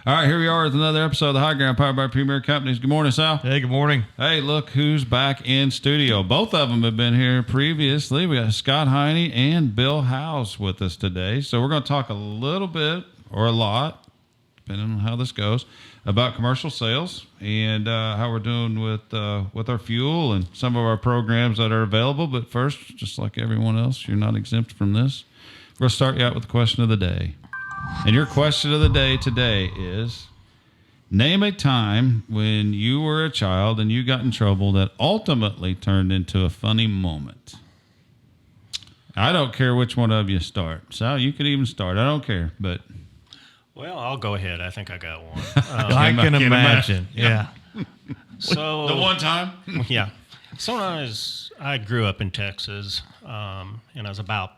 All right, here we are with another episode of the High Ground, powered by Premier Companies. Good morning, Sal. Hey, good morning. Hey, look who's back in studio. Both of them have been here previously. We got Scott Heyne and Bill Houze with us today. So we're going to talk a little bit, or a lot, depending on how this goes, about commercial sales and how we're doing with our fuel and some of our programs that are available. But first, just like everyone else, you're not exempt from this. We're going to start you out with the question of the day. And your question of the day today is, name a time when you were a child and you got in trouble that ultimately turned into a funny moment. I don't care which one of you start. Sal, you could even start. I don't care, but... Well, I'll go ahead. I think I got one. I can imagine. Yeah. So the one time? Yeah. So I grew up in Texas, and I was about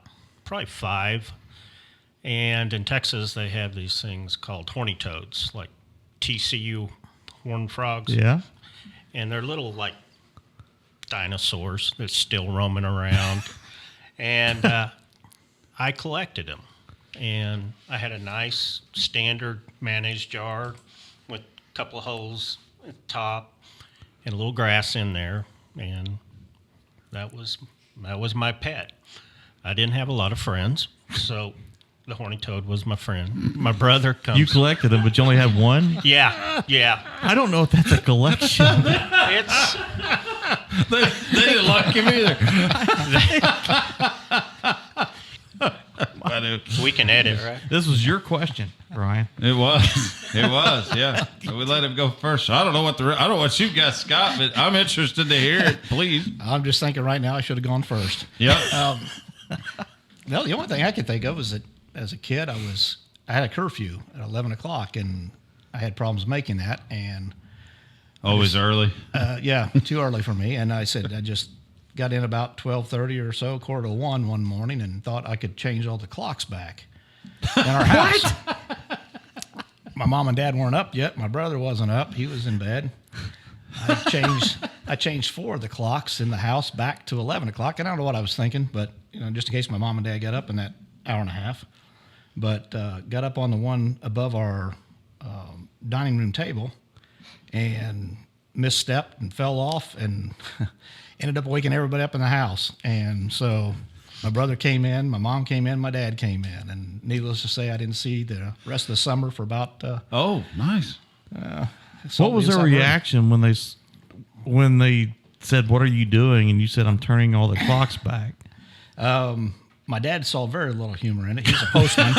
probably 5. And in Texas, they have these things called horny toads, like TCU horned frogs. Yeah. And they're little, like, dinosaurs that's still roaming around. And I collected them. And I had a nice standard mayonnaise jar with a couple of holes at the top and a little grass in there. And that was my pet. I didn't have a lot of friends, so... The horny toad was my friend. My brother comes. You collected them, but you only had one? Yeah. I don't know if that's a collection. It's They didn't like him either. we can edit, right? This was your question, Brian. It was, yeah. We let him go first. I don't know what you got, Scott, but I'm interested to hear it. Please. I'm just thinking right now I should have gone first. Yep. No, the only thing I could think of is that as a kid I had a curfew at 11 o'clock and I had problems making that, and always early. Yeah, too early for me. And I said I just got in about 12:30 or so, 1:45 one morning, and thought I could change all the clocks back in our house. My mom and dad weren't up yet. My brother wasn't up. He was in bed. I changed 4 of the clocks in the house back to 11 o'clock. And I don't know what I was thinking, but just in case my mom and dad got up in that hour and a half. But got up on the one above our dining room table and misstepped and fell off and ended up waking everybody up in the house. And so my brother came in, my mom came in, my dad came in. And needless to say, I didn't see the rest of the summer for about... oh, nice. What was their reaction when they said, "What are you doing?" And you said, "I'm turning all the clocks back"? My dad saw very little humor in it. He's a postman.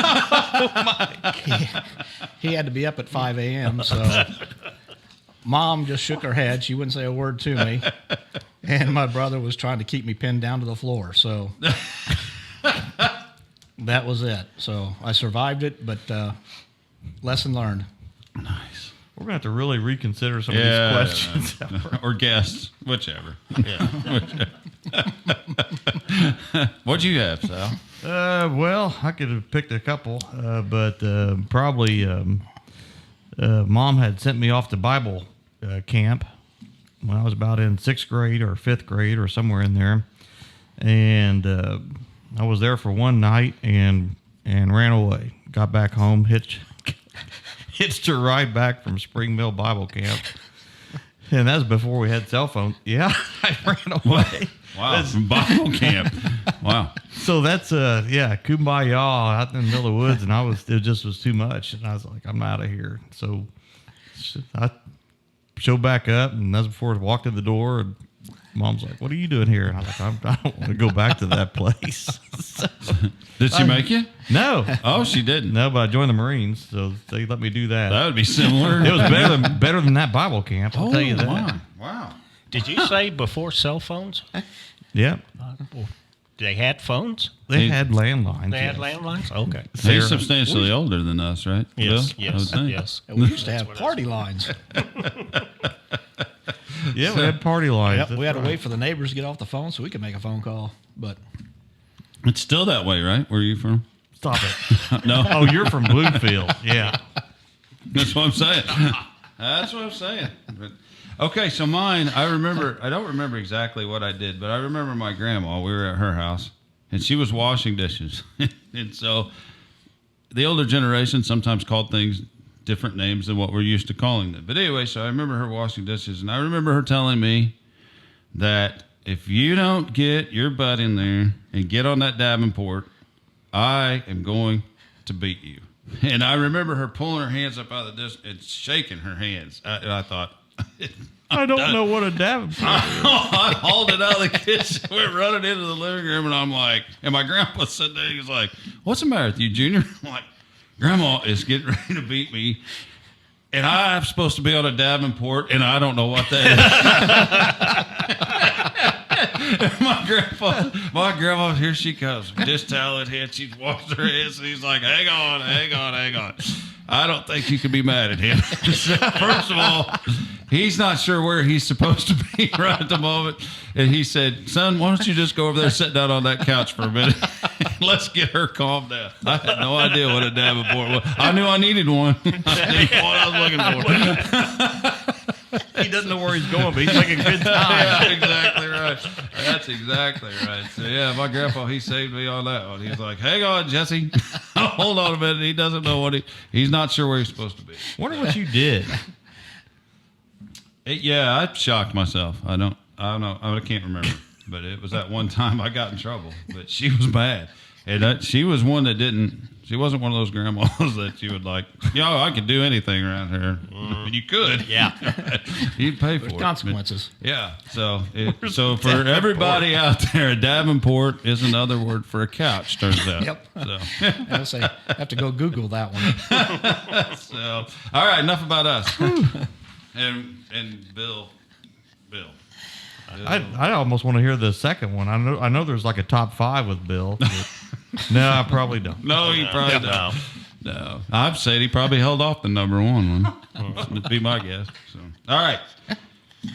He had to be up at 5 a.m., so Mom just shook her head. She wouldn't say a word to me. And my brother was trying to keep me pinned down to the floor, so that was it. So I survived it, but lesson learned. Nice. We're going to have to really reconsider some of these questions. Or guests, whichever. Yeah. What'd you have, Sal? Well, I could have picked a couple, but probably Mom had sent me off to Bible camp when I was about in 6th grade or 5th grade or somewhere in there. And I was there for one night and ran away. Got back home, hitched a ride back from Spring Mill Bible Camp. And that was before we had cell phones. Yeah, I ran away. Wow, from Bible camp. Wow. So that's kumbaya out in the middle of the woods, and it just was too much, and I was like, I'm out of here. So I showed back up, and that's before I walked in the door, and Mom's like, "What are you doing here?" And I was like, I don't want to go back to that place. So, did she make you? No. Oh, she didn't. No, but I joined the Marines, so they let me do that. That would be similar. It was better than that Bible camp, I'll tell you that. Wow. Did you say before cell phones? Yeah. They had phones? They had landlines. They had landlines? Okay. They're substantially older than us, right? Yes, Bill? yes. And we used to have party lines. Yeah, we had party lines. Yep, we had to wait for the neighbors to get off the phone so we could make a phone call. But it's still that way, right? Where are you from? Stop it. No. Oh, you're from Bloomfield. Yeah. That's what I'm saying. That's what I'm saying. But, okay, so mine, I don't remember exactly what I did, but I remember my grandma. We were at her house, and she was washing dishes. And so the older generation sometimes called things different names than what we're used to calling them. But anyway, so I remember her washing dishes, and I remember her telling me that if you don't get your butt in there and get on that Davenport, I am going to beat you. And I remember her pulling her hands up out of the dish and shaking her hands. I thought, I don't know what a Davenport is. I hauled it out of the kitchen, went running into the living room, and I'm like, and my grandpa sitting there, he's like, what's the matter with you, Junior? I'm like, Grandma is getting ready to beat me, and I'm supposed to be on a Davenport, and I don't know what that is. my grandma, here she comes, dish towel in hand. She's washed her hands, and he's like, hang on. I don't think you can be mad at him. First of all, he's not sure where he's supposed to be right at the moment. And he said, son, why don't you just go over there, sit down on that couch for a minute. Let's get her calmed down. I had no idea what a Davenport was. I knew I needed one. I knew what I was looking for. He doesn't know where he's going, but he's making good time. Yeah, exactly right. That's exactly right. So, yeah, my grandpa, he saved me on that one. He's like, hang on, Jesse. Hold on a minute. He doesn't know what he's not sure where he's supposed to be. Wonder what you did. Yeah, I shocked myself. I don't know. I can't remember. But it was that one time I got in trouble. But she was bad. And she was one that she wasn't one of those grandmas that you would like, I could do anything around here. You could. Yeah. You'd pay for There's it. consequences. But, yeah. So for everybody out there, a Davenport is another word for a couch, turns out. Yep. So. I say, I have to go Google that one. So, all right, enough about us. and Bill. I almost want to hear the second one. I know there's like a top 5 with Bill. But no, I probably don't. No, you probably don't. No. I've said he probably held off the number 1 one. That'd be my guess. So, all right.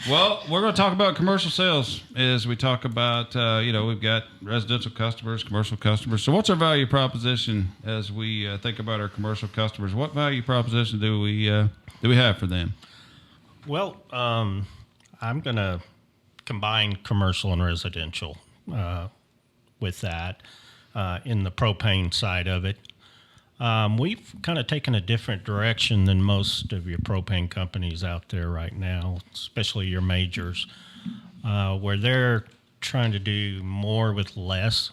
Well, we're going to talk about commercial sales as we talk about, we've got residential customers, commercial customers. So what's our value proposition as we think about our commercial customers? What value proposition do we have for them? Well, I'm going to combine commercial and residential with that in the propane side of it. We've kind of taken a different direction than most of your propane companies out there right now, especially your majors, where they're trying to do more with less.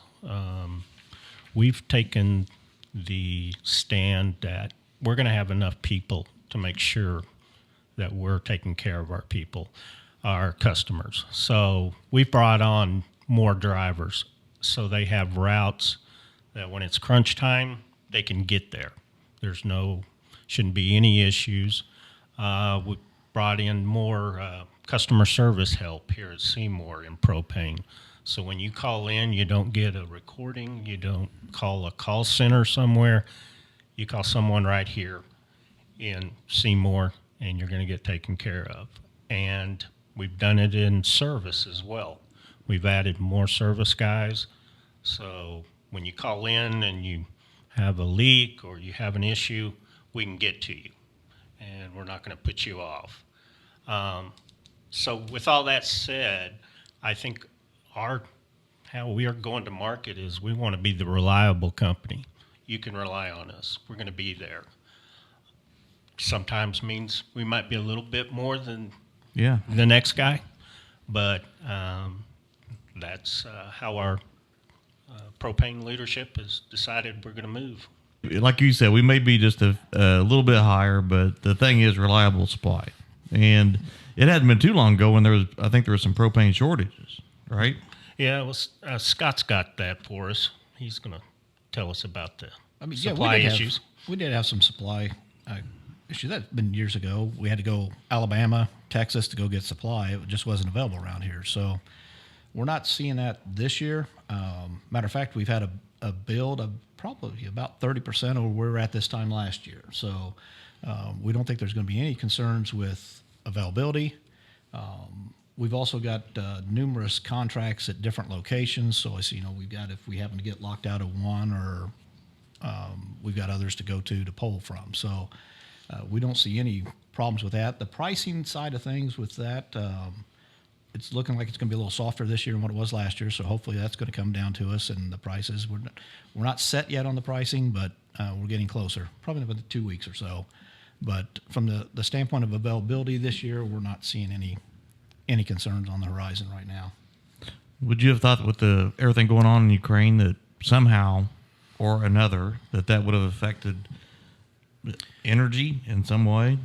We've taken the stand that we're going to have enough people to make sure that we're taking care of our people, our customers. So we've brought on more drivers so they have routes that when it's crunch time, they can get there. Shouldn't be any issues. We brought in more customer service help here at Seymour in propane. So when you call in, you don't get a recording, you don't call a call center somewhere, you call someone right here in Seymour and you're going to get taken care of. And we've done it in service as well. We've added more service guys. So when you call in and you have a leak or you have an issue, we can get to you. And we're not going to put you off. So with all that said, I think how we are going to market is we want to be the reliable company. You can rely on us. We're going to be there. Sometimes means we might be a little bit more than the next guy, but that's how our propane leadership has decided we're going to move. Like you said, we may be just a little bit higher, but the thing is reliable supply. And it hadn't been too long ago when I think there was some propane shortages, right? Yeah, well, Scott's got that for us. He's going to tell us about the supply we issues. We did have some supply issue. That's been years ago. We had to go Alabama, Texas to go get supply. It just wasn't available around here. So we're not seeing that this year. Matter of fact, we've had a build of probably about 30% of where we were at this time last year. So we don't think there's going to be any concerns with availability. We've also got numerous contracts at different locations. So I see, we've got, if we happen to get locked out of one, or we've got others to go to pull from. So we don't see any problems with that. The pricing side of things with that, it's looking like it's going to be a little softer this year than what it was last year. So hopefully that's going to come down to us and the prices. We're not set yet on the pricing, but we're getting closer. Probably in about 2 weeks or so. But from the standpoint of availability this year, we're not seeing any concerns on the horizon right now. Would you have thought that with everything going on in Ukraine that somehow or another that would have affected energy in some way?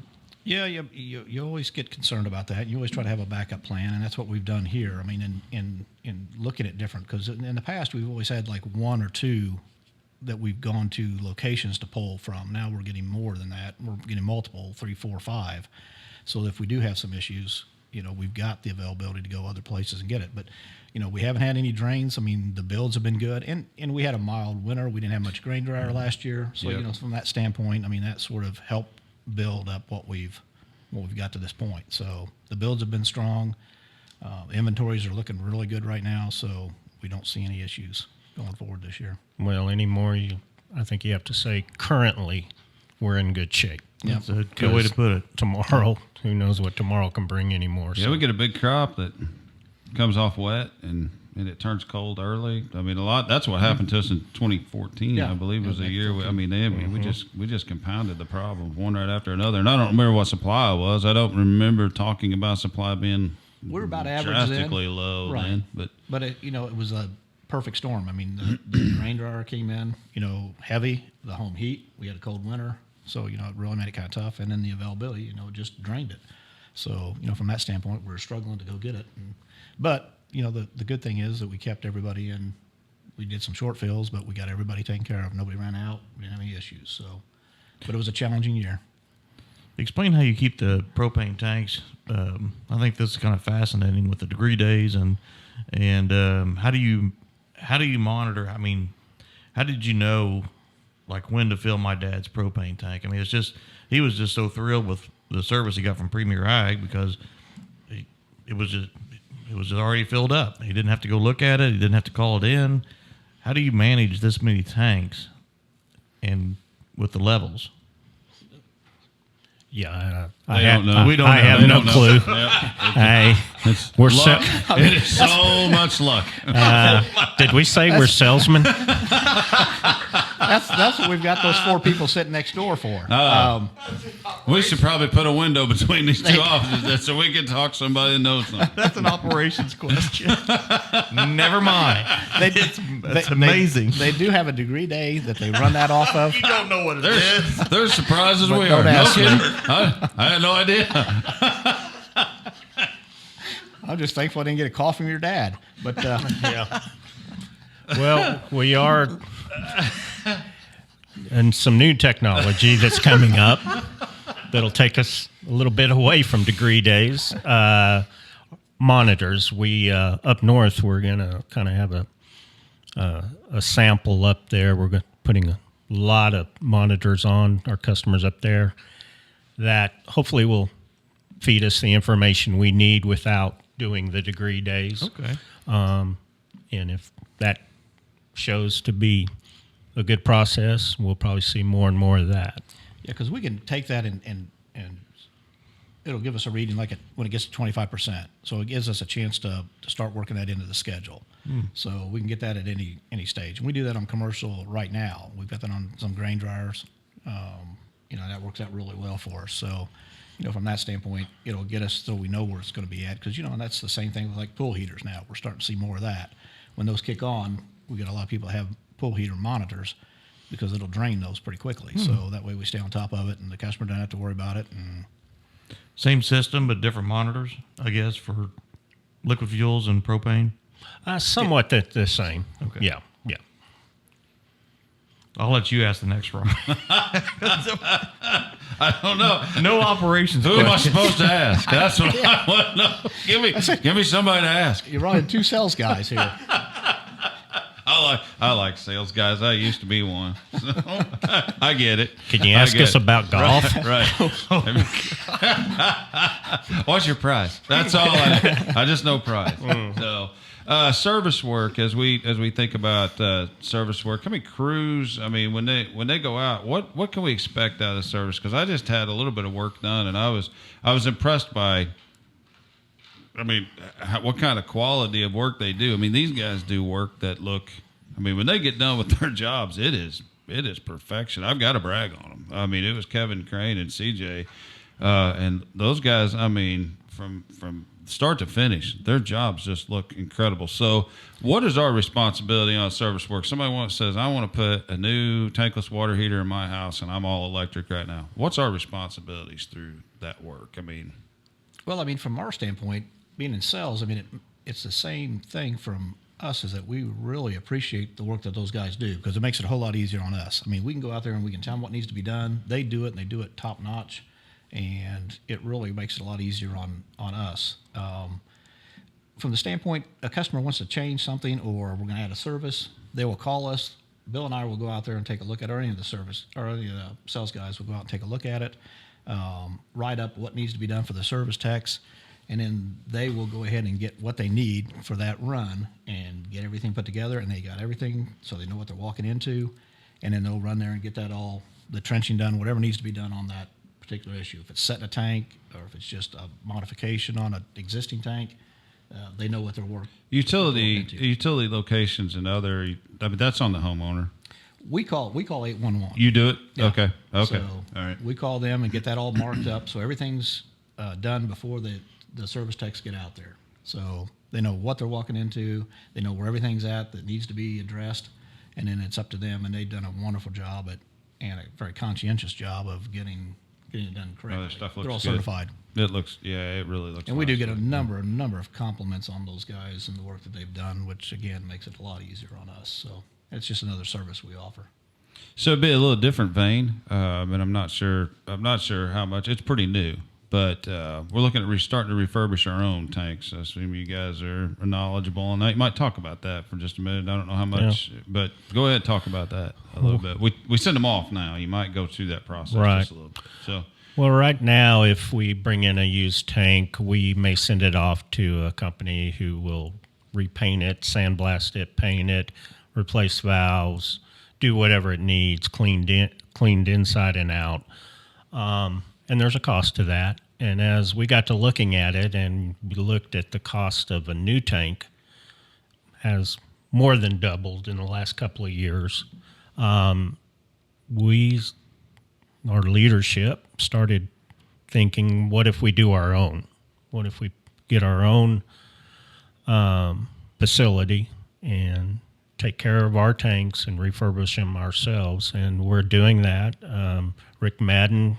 Yeah, you always get concerned about that. You always try to have a backup plan, and that's what we've done here. I mean, in looking at different, because in the past we've always had like one or two that we've gone to locations to pull from. Now we're getting more than that. We're getting multiple, 3, 4, 5. So if we do have some issues, we've got the availability to go other places and get it. But, we haven't had any drains. I mean, the builds have been good. And we had a mild winter. We didn't have much grain dryer last year. So, Yep. From that standpoint, I mean, that sort of helped build up what we've got to this point. So the builds have been strong. Inventories are looking really good right now. So we don't see any issues going forward this year. Well, anymore, I think you have to say currently we're in good shape. Yeah. That's a good way to put it. Tomorrow, who knows what tomorrow can bring anymore. Yeah, we get a big crop that comes off wet and it turns cold early. I mean, that's what happened to us in 2014. Yeah. I believe was Yeah, a year. Mm-hmm. We just compounded the problem one right after another. And I don't remember what supply was. I don't remember talking about supply being We're about average drastically then. low Right. then. But it was a perfect storm. I mean, the rain dryer came in, heavy, the home heat. We had a cold winter. So, it really made it kind of tough. And then the availability, it just drained it. So, from that standpoint, we're struggling to go get it. But, the good thing is that we kept everybody in. We did some short fills, but we got everybody taken care of. Nobody ran out. We didn't have any issues. So, but it was a challenging year. Explain how you keep the propane tanks. I think this is kind of fascinating with the degree days and how do you monitor? I mean, how did you know like when to fill my dad's propane tank? I mean, he was just so thrilled with the service he got from Premier Ag because it was just already filled up. He didn't have to go look at it. He didn't have to call it in. How do you manage this many tanks and with the levels? Yeah, They don't know. We don't I know. have They no don't know. clue. Yep. We're luck. It is so much luck. did we say we're salesmen? That's what we've got those 4 people sitting next door for. We should probably put a window between these two offices so we can talk to somebody that knows something. That's an operations question. Never mind. That's They- amazing. They do have a degree day that they run that off of. You don't know what it is. There's surprises But we don't are. No ask me. kidding. I had no idea. I'm just thankful I didn't get a call from your dad. But Yeah. Well, we are and some new technology that's coming up that'll take us a little bit away from degree days. Monitors. We up north, we're going to kind of have a sample up there. We're putting a lot of monitors on our customers up there that hopefully will feed us the information we need without doing the degree days. Okay. And if that shows to be a good process, we'll probably see more and more of that. yeah, because we can take that and it'll give us a reading when it gets to 25%. So it gives us a chance to start working that into the schedule. So we can get that at any stage. And we do that on commercial right now. We've got that on some grain dryers. That works out really well for us. So, from that standpoint, it'll get us so we know where it's going to be at. Because, and that's the same thing with like pool heaters now. We're starting to see more of that. When those kick on, we get a lot of people that have pool heater monitors because it'll drain those pretty quickly. So that way we stay on top of it and the customer doesn't have to worry about it. And Same system, but different monitors, I guess, for liquid fuels and propane. Somewhat the same. Okay. Yeah. I'll let you ask the next one. I don't know. No operations. Who am I question. supposed to ask? That's what I want to know. Give me somebody to ask. you're running 2 sales guys here. I like sales guys. I used to be one. So, I get it. Can you I ask get us it. about golf? Right. What's your price? That's all I just know price. So service work as we think about service work. I mean crews. I mean when they go out, what can we expect out of the service? Because I just had a little bit of work done, and I was impressed by. I mean, what kind of quality of work they do. I mean, these guys do work that look. I mean, when they get done with their jobs, it is it is perfection. I've got to brag on them. I mean, it was Kevin Crane and CJ, and those guys. I mean, from start to finish, their jobs just look incredible. So, what is our responsibility on service work? Somebody says, I want to put a new tankless water heater in my house, and I'm all electric right now. What's our responsibilities through that work? I mean, Well, I mean, from our standpoint, being in sales, I mean, it's the same thing from us, is that we really appreciate the work that those guys do, because it makes it a whole lot easier on us. I mean, we can go out there and we can tell them what needs to be done. They do it, and they do it top notch, and it really makes it a lot easier on us. From the standpoint, a customer wants to change something, or we're going to add a service, they will call us. Bill and I will go out there and take a look at it, or any of the service, or any of the sales guys will go out and take a look at it, write up what needs to be done for the service techs, and then they will go ahead and get what they need for that run and get everything put together, and they got everything so they know what they're walking into, and then they'll run there and get that all, the trenching done, whatever needs to be done on that particular issue. If it's setting a tank, or if it's just a modification on an existing tank, they know what their work. utility locations and other. I mean, that's on the homeowner. We call 811. You do it? Yeah. Okay. So All right. we call them and get that all marked up, so everything's done before the service techs get out there. So they know what they're walking into, they know where everything's at that needs to be addressed, and then it's up to them. And they've done a wonderful job and a very conscientious job of getting it done correctly. Their stuff looks They're all good. certified. It looks, it really looks. And we do nice. get a number of compliments on those guys and the work that they've done, which again makes it a lot easier on us. So it's just another service we offer. So it'd be a little different vein, and I'm not sure how much. It's pretty new, but we're looking at starting to refurbish our own tanks. I assume you guys are knowledgeable on that. You might talk about that for just a minute. I don't know how much, but go ahead and talk about that a little bit. We send them off now. You might go through that process just a little bit. So. Well, right now, if we bring in a used tank, we may send it off to a company who will repaint it, sandblast it, paint it, replace valves, do whatever it needs, cleaned inside and out. And there's a cost to that. And as we got to looking at it and we looked at the cost of a new tank, has more than doubled in the last couple of years. Our leadership started thinking, what if we do our own? What if we get our own facility and take care of our tanks and refurbish them ourselves? And we're doing that. Rick Madden,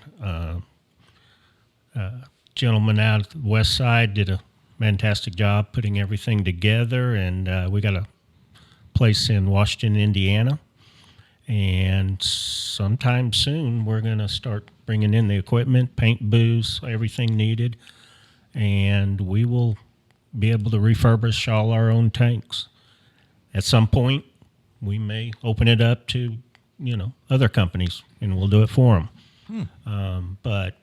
gentleman out of the west side, did a fantastic job putting everything together. And we got a place in Washington, Indiana. And sometime soon, we're going to start bringing in the equipment, paint booths, everything needed, and we will be able to refurbish all our own tanks. At some point, we may open it up to, other companies, and we'll do it for them. But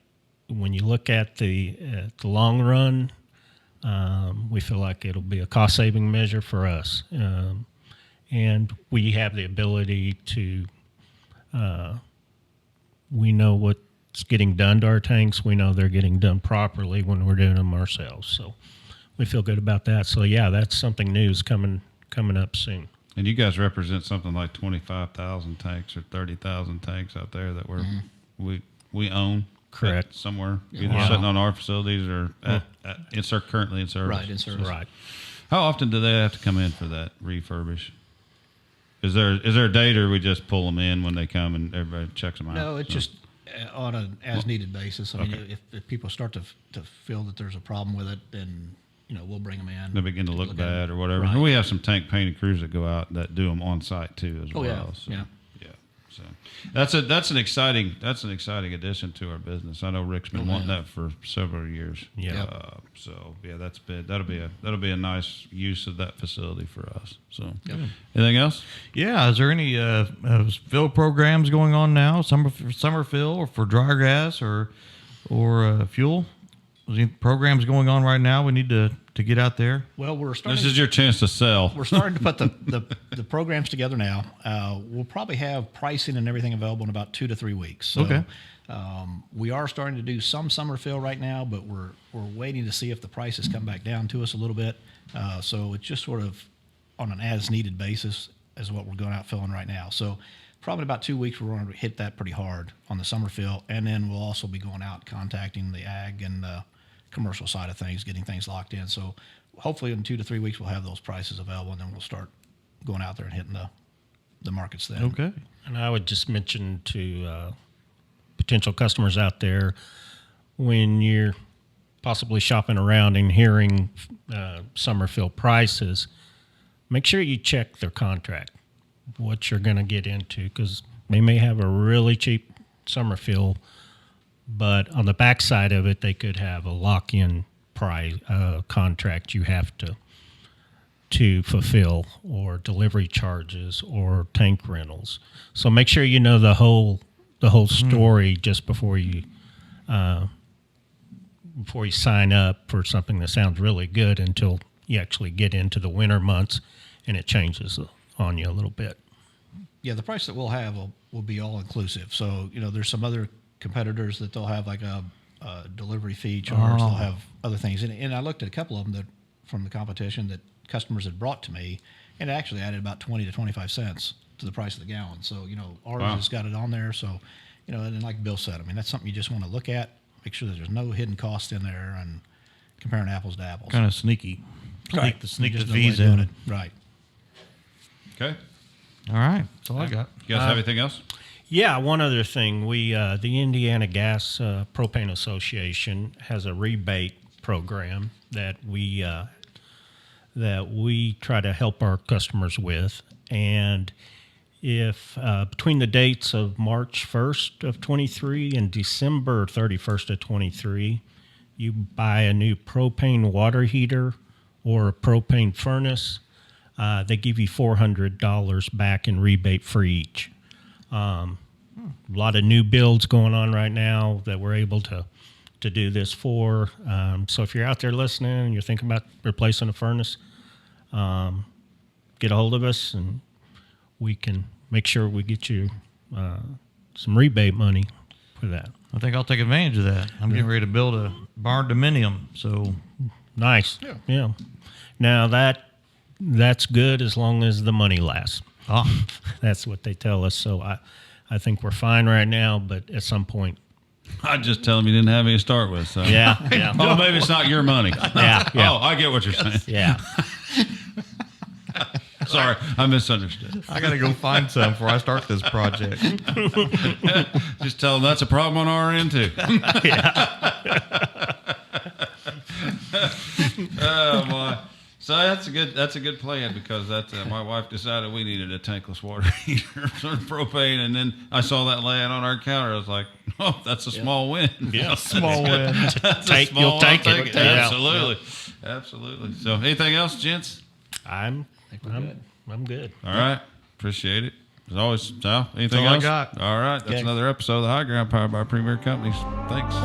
when you look at the long run, we feel like it'll be a cost-saving measure for us. And we have the ability to, we know what's getting done to our tanks. We know they're getting done properly when we're doing them ourselves. So we feel good about that. So, yeah, that's something new is coming up soon. And you guys represent something like 25,000 tanks or 30,000 tanks out there that we own. Correct. Somewhere, either sitting on our facilities or currently in service. Right, in service. Right. How often do they have to come in for that refurbish? Is there a date, or we just pull them in when they come and everybody checks them out? No, it's just on an as-needed basis. I mean, Okay. if people start to feel that there's a problem with it, then we'll bring them in. They begin to look at bad it. or whatever. Right. And we have some tank painting crews that go out that do them on site too as Oh, well. yeah. So, Yeah. So that's an exciting addition to our business. I know Rick's been wanting that for several years. Yeah. So yeah, that'll be a nice use of that facility for us. So Yep. anything else? Yeah, is there any fill programs going on now? Summer fill, or for dry gas, or fuel? Is there any programs going on right now? We need to get out there. Well, we're starting. This is your chance to sell. We're starting to put the programs together now. We'll probably have pricing and everything available in about 2 to 3 weeks. So, Okay. We are starting to do some summer fill right now, but we're waiting to see if the prices come back down to us a little bit. So it's just sort of on an as-needed basis is what we're going out filling right now. So probably about 2 weeks, we're going to hit that pretty hard on the summer fill. And then we'll also be going out contacting the ag and the commercial side of things, getting things locked in. So hopefully in 2 to 3 weeks, we'll have those prices available, and then we'll start going out there and hitting the markets then. Okay. And I would just mention to potential customers out there, when you're possibly shopping around and hearing summer fill prices, make sure you check their contract, what you're going to get into, because they may have a really cheap summer fill, but on the backside of it, they could have a lock-in price contract you have to fulfill, or delivery charges, or tank rentals. So make sure you know the whole story just before you sign up for something that sounds really good, until you actually get into the winter months and it changes on you a little bit. Yeah, the price that we'll have will be all inclusive. So, there's some other competitors that they'll have like a delivery fee charge. They'll have other things. And I looked at a couple of them from the competition that customers had brought to me, and it actually added about 20 to 25 cents to the price of the gallon. So, ours has got it on there. So, and like Bill said, I mean, that's something you just want to look at, make sure that there's no hidden cost in there, and comparing apples to apples. Kind of sneaky. Right. Sneak the Just no way fees of doing in. it. Right. Okay. All right. That's all I got. You guys have anything else? Yeah, one other thing. The Indiana Gas Propane Association has a rebate program that we try to help our customers with. And if between the dates of March 1st of 23 and December 31st of 23, you buy a new propane water heater or a propane furnace, they give you $400 back in rebate for each. A lot of new builds going on right now that we're able to do this for. So if you're out there listening and you're thinking about replacing a furnace, get a hold of us and we can make sure we get you some rebate money for that. I think I'll take advantage of that. I'm getting ready to build a barn dominium, so Nice. Yeah. Now that's good as long as the money lasts. That's what they tell us. So I think we're fine right now, but at some point. I'd just tell them you didn't have any to start with. So. Yeah. Oh, maybe it's not your money. Yeah. Oh, I get what you're saying. Yeah. Sorry, I misunderstood. I got to go find some before I start this project. Just tell them that's a problem on our end too. Oh boy. So that's a good plan, because my wife decided we needed a tankless water heater for propane, and then I saw that laying on our counter. I was like, "Oh, that's a small win." Yeah. Small win. You'll take it. Yeah. Absolutely. So, anything else, gents? I'm good. All right. Appreciate it. As always, Sal, anything all I else? got. All right. That's Okay. another episode of The High Ground, powered by Premier Companies. Thanks.